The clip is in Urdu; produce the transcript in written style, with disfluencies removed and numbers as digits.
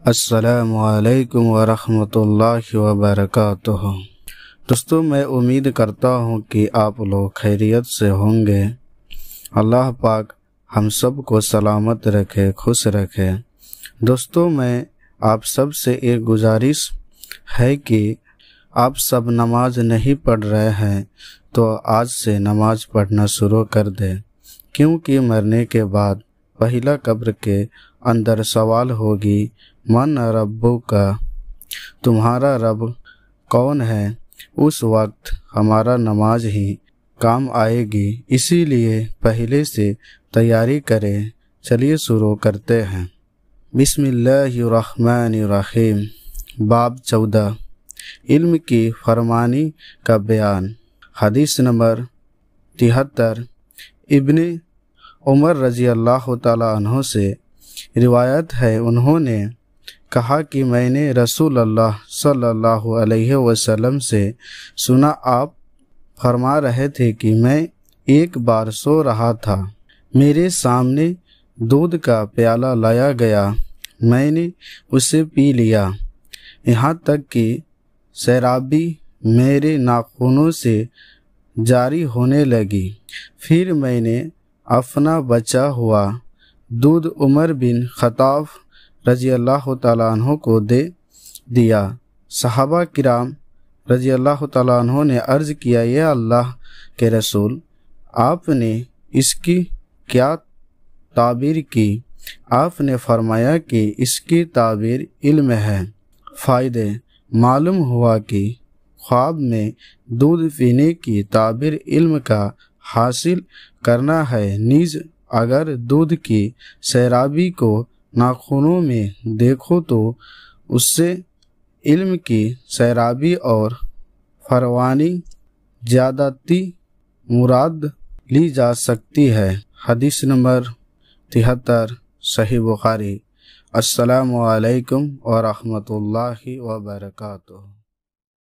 السلام علیکم ورحمۃ اللہ وبرکاتہ۔ دوستو، میں امید کرتا ہوں کہ آپ لوگ خیریت سے ہوں گے۔ اللہ پاک ہم سب کو سلامت رکھے، خوش رکھے۔ دوستو، میں آپ سب سے ایک گزارش ہے کہ آپ سب نماز نہیں پڑھ رہے ہیں تو آج سے نماز پڑھنا شروع کر دیں، کیونکہ مرنے کے بعد پہلا قبر کے اندر سوال ہوگی، من ربو کا، تمہارا رب کون ہے؟ اس وقت ہمارا نماز ہی کام آئے گی، اسی لیے پہلے سے تیاری کریں۔ چلیے شروع کرتے ہیں۔ بسم اللہ الرحمن الرحیم۔ باب 14، علم کی فرمانی کا بیان۔ حدیث نمبر 73، ابن عمر رضی اللہ تعالیٰ عنہ سے روایت ہے، انہوں نے کہا کہ میں نے رسول اللہ صلی اللہ علیہ وسلم سے سنا، آپ فرما رہے تھے کہ میں ایک بار سو رہا تھا، میرے سامنے دودھ کا پیالہ لایا گیا، میں نے اسے پی لیا، یہاں تک کہ سیرابی میرے ناخنوں سے جاری ہونے لگی، پھر میں نے اپنا بچا ہوا دودھ عمر بن خطاب رضی اللہ تعالیٰ عنہ کو دے دیا۔ صحابہ کرام رضی اللہ تعالیٰ عنہ نے عرض کیا، یا اللہ کے رسول، آپ نے اس کی کیا تعبیر کی؟ آپ نے فرمایا کہ اس کی تعبیر علم ہے۔ فائدے: معلوم ہوا کہ خواب میں دودھ پینے کی تعبیر علم کا حاصل کرنا ہے، نیز اگر دودھ کی سیرابی کو ناخنوں میں دیکھو تو اس سے علم کی سیرابی اور فروانی زیادتی مراد لی جا سکتی ہے۔ حدیث نمبر 73، صحیح بخاری۔ السلام علیکم ورحمۃ اللہ وبرکاتہ۔